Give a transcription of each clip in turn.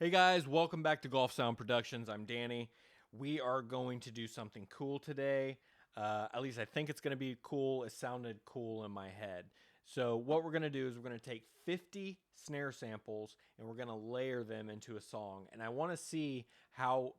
Hey guys, welcome back to Golf Sound Productions. I'm Danny. We are going to do something cool today. At least I think it's going to be cool. It sounded cool in my head. So what we're going to do is we're going to take 50 snare samples and we're going to layer them into a song. And I want to see how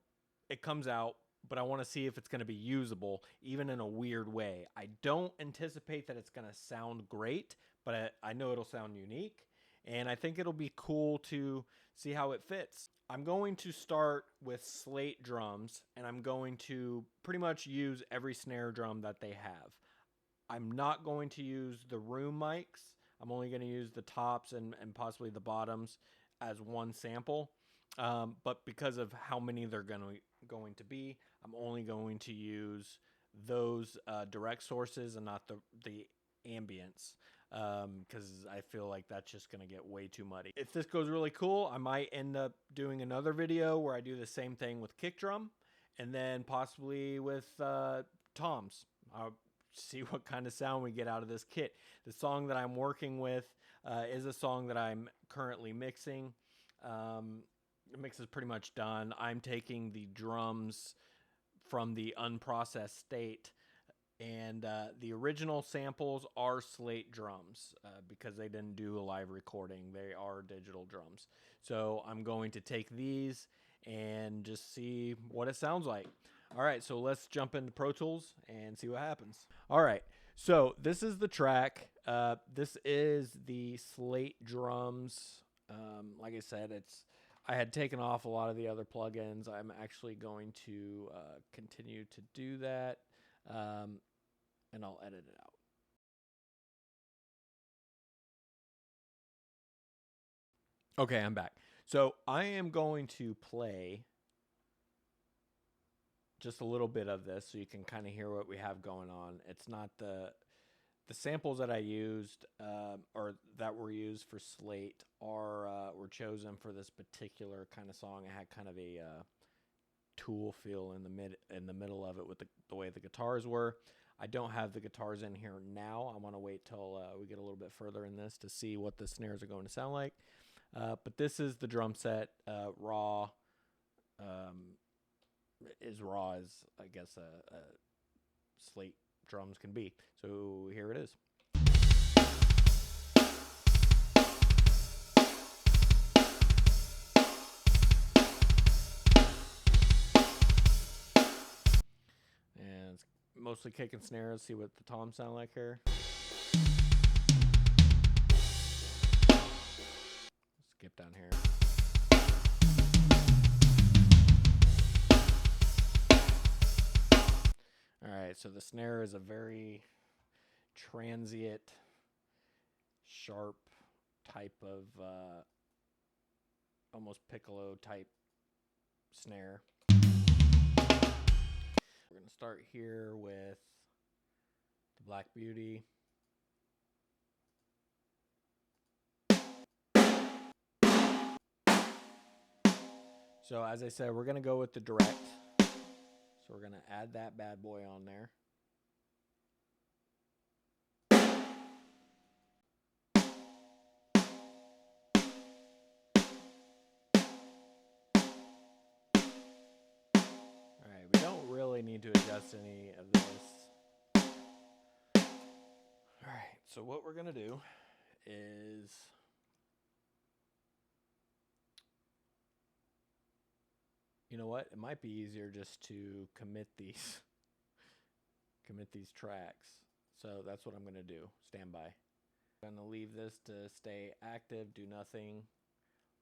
it comes out, but I want to see if it's going to be usable, even in a weird way. I don't anticipate that it's going to sound great, but I know it'll sound unique. And I think it'll be cool to see how it fits. I'm going to start with Slate drums, and I'm going to pretty much use every snare drum that they have. I'm not going to use the room mics. I'm only going to use the tops and possibly the bottoms as one sample. But because of how many they're going to be, I'm only going to use those direct sources and not the ambience, because I feel like that's just going to get way too muddy. If this goes really cool, I might end up doing another video where I do the same thing with kick drum and then possibly with toms. I'll see what kind of sound we get out of this kit. The song that I'm working with is a song that I'm currently mixing. The mix is pretty much done. I'm taking the drums from the unprocessed state, and the original samples are Slate drums because they didn't do a live recording. They are digital drums. So I'm going to take these and just see what it sounds like. All right, so let's jump into Pro Tools and see what happens. All right, so this is the track. This is the Slate drums. Like I said, I had taken off a lot of the other plugins. I'm actually going to continue to do that. And I'll edit it out. Okay, I'm back. So I am going to play just a little bit of this so you can kind of hear what we have going on. It's not the samples that I used or that were used for Slate were chosen for this particular kind of song. I had kind of a Tool feel in the middle of it with the way the guitars were. I don't have the guitars in here now. I want to wait till we get a little bit further in this to see what the snares are going to sound like. But this is the drum set, raw. As raw as I guess a Slate drums can be. So here it is. And it's mostly kick and snares. See what the toms sound like here. Skip down here. All right, so the snare is a very transient, sharp type of almost piccolo type snare. We're going to start here with the Black Beauty. So as I said, we're going to go with the direct. So we're going to add that bad boy on there. All right, we don't really need to adjust any of this. All right, so what we're going to do is you know what? It might be easier just to commit these tracks. So that's what I'm going to do. Stand by. I'm going to leave this to stay active, do nothing,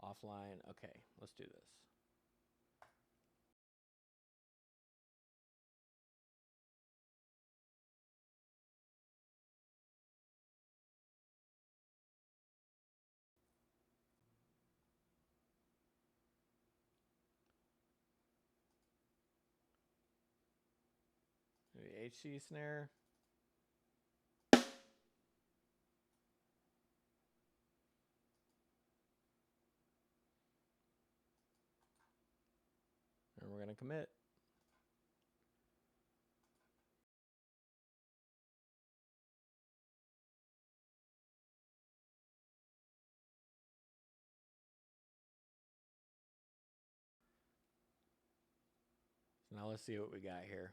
offline. Okay, let's do this. HC snare. And we're going to commit. Now let's see what we got here.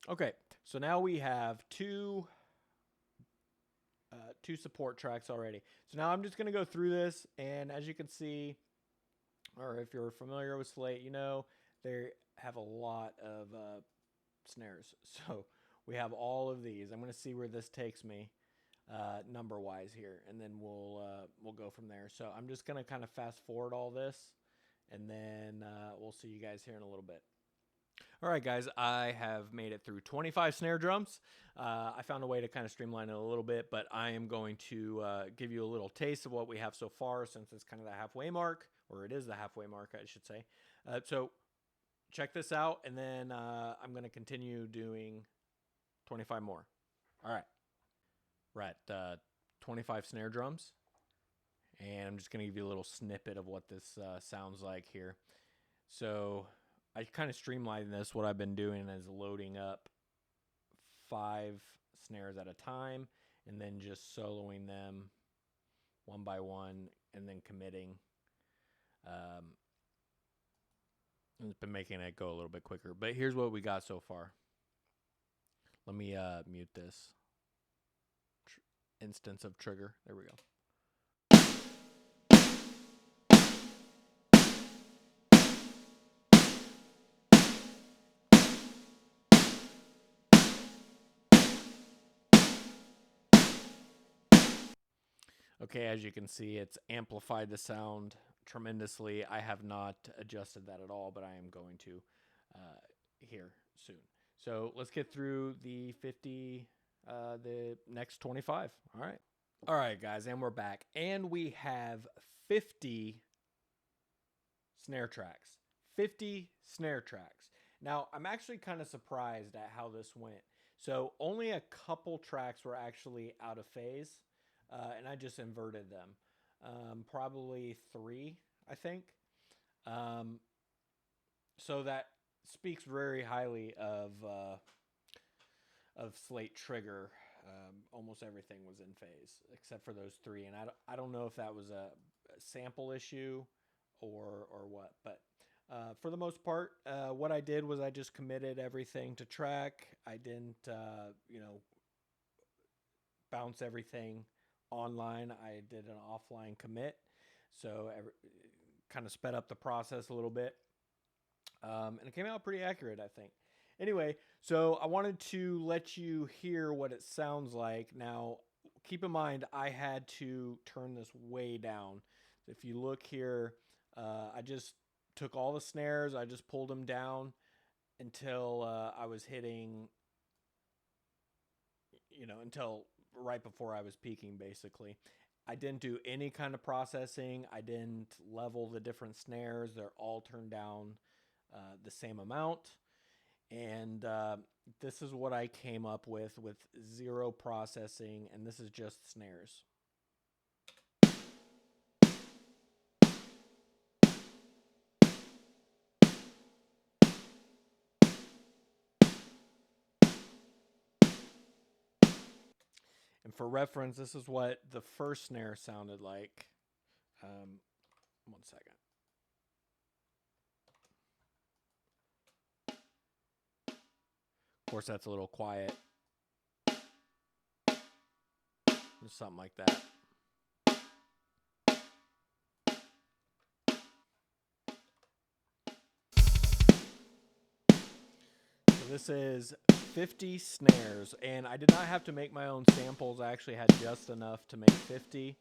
Okay, so now we have two support tracks already. So now I'm just going to go through this, and as you can see, or if you're familiar with Slate, you know they have a lot of snares. So we have all of these. I'm going to see where this takes me number wise here, and then we'll go from there. So I'm just going to kind of fast forward all this, and then we'll see you guys here in a little bit. All right, guys, I have made it through 25 snare drums. I found a way to kind of streamline it a little bit, but I am going to give you a little taste of what we have so far, since it's kind of the halfway mark, or it is the halfway mark, I should say. So check this out, and then I'm going to continue doing 25 more. All right. We're at 25 snare drums, and I'm just going to give you a little snippet of what this sounds like here. So I kind of streamlined this. What I've been doing is loading up 5 snares at a time, and then just soloing them one by one, and then committing. It's been making it go a little bit quicker. But here's what we got so far. Let me mute this instance of trigger. There we go. Okay, as you can see, it's amplified the sound tremendously. I have not adjusted that at all, but I am going to here soon. So let's get through the next 25. All right. All right, guys, and we're back. And we have 50 snare tracks. 50 snare tracks. Now, I'm actually kind of surprised at how this went. So only a couple tracks were actually out of phase. And I just inverted them. Probably 3, I think. So that speaks very highly of Slate Trigger. Almost everything was in phase except for those 3, and I don't know if that was a sample issue or what, but for the most part, what I did was I just committed everything to track. I didn't bounce everything online. I did an offline commit, so kind of sped up the process a little bit, and it came out pretty accurate, I think. Anyway, so I wanted to let you hear what it sounds like. Now, keep in mind, I had to turn this way down. If you look here, I just took all the snares, I just pulled them down until I was hitting, until right before I was peaking, basically. I didn't do any kind of processing. I didn't level the different snares. They're all turned down the same amount. And this is what I came up with 0 processing, and this is just snares. And for reference, this is what the first snare sounded like. 1 second. Of course, that's a little quiet. Just something like that. So this is 50 snares, and I did not have to make my own samples. I actually had just enough to make 50.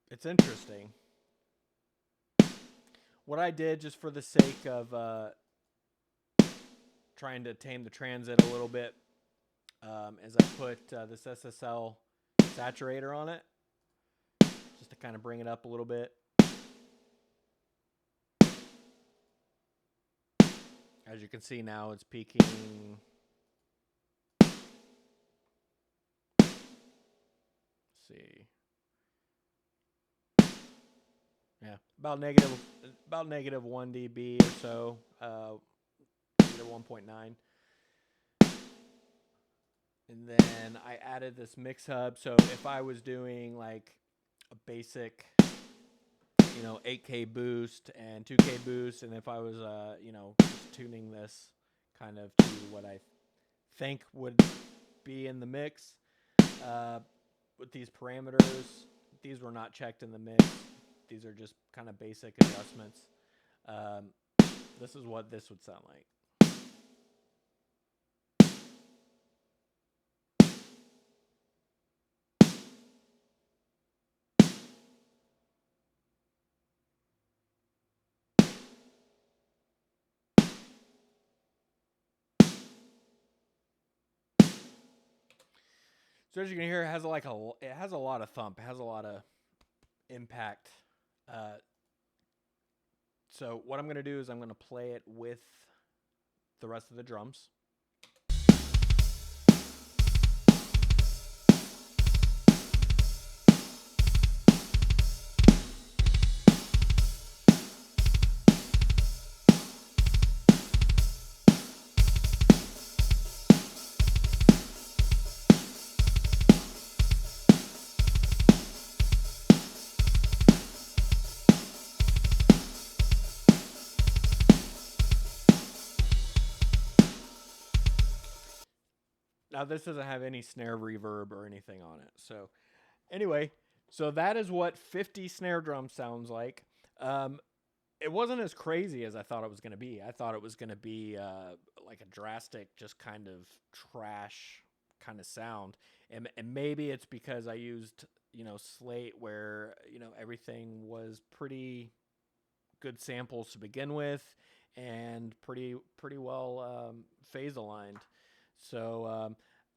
It's interesting. What I did, just for the sake of trying to tame the transit a little bit, is I put this SSL saturator on it, just to kind of bring it up a little bit. As you can see now, it's peaking see. Yeah, about negative 1 dB or so, negative 1.9. And then I added this mix hub. So if I was doing like a basic, 8K boost and 2K boost, and if I was, just tuning this kind of to what I think would be in the mix with these parameters, these were not checked in the mix. These are just kind of basic adjustments. Um, this is what this would sound like. So as you can hear, it has a lot of thump. It has a lot of impact. So what I'm going to do is I'm going to play it with the rest of the drums. Now, this doesn't have any snare reverb or anything on it. So, anyway, so that is what 50 snare drums sounds like. It wasn't as crazy as I thought it was going to be. I thought it was going to be like a drastic, just kind of trash kind of sound. And maybe it's because I used, Slate where, everything was pretty good samples to begin with and pretty well phase aligned. So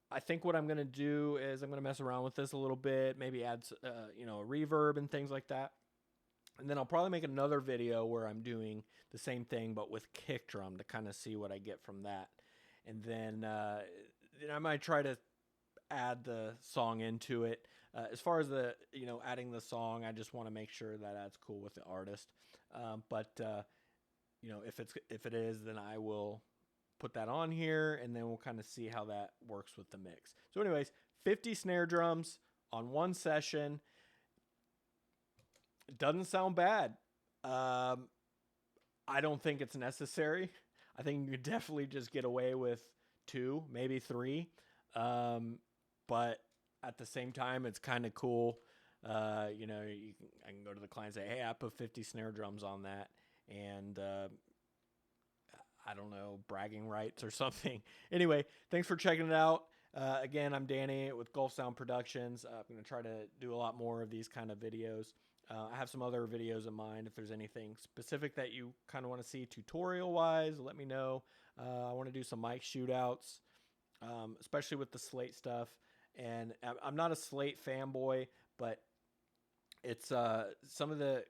I think what I'm going to do is I'm going to mess around with this a little bit, maybe add a reverb and things like that. And then I'll probably make another video where I'm doing the same thing but with kick drum to kind of see what I get from that. And then I might try to add the song into it. As far as the adding the song, I just want to make sure that that's cool with the artist. But if it is, then I will put that on here, and then we'll kind of see how that works with the mix. So anyways, 50 snare drums on one session. It doesn't sound bad. I don't think it's necessary. I think you could definitely just get away with 2, maybe 3. But at the same time, it's kind of cool. I can go to the client and say, hey, I put 50 snare drums on that. And I don't know, bragging rights or something. Anyway, thanks for checking it out. Again, I'm Danny with Gulf Sound Productions. I'm going to try to do a lot more of these kind of videos. I have some other videos in mind. If there's anything specific that you kind of want to see tutorial-wise, let me know. I want to do some mic shootouts, especially with the Slate stuff. And I'm not a Slate fanboy, but it's some of the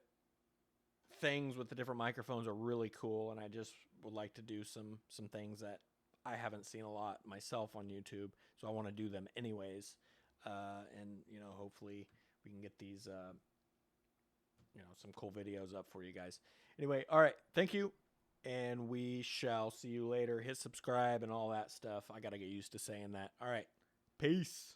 things with the different microphones are really cool, and I just would like to do some things that I haven't seen a lot myself on YouTube, so I want to do them anyways. And hopefully we can get these some cool videos up for you guys. Anyway, all right, thank you, and we shall see you later. Hit subscribe and all that stuff. I gotta get used to saying that. All right, peace.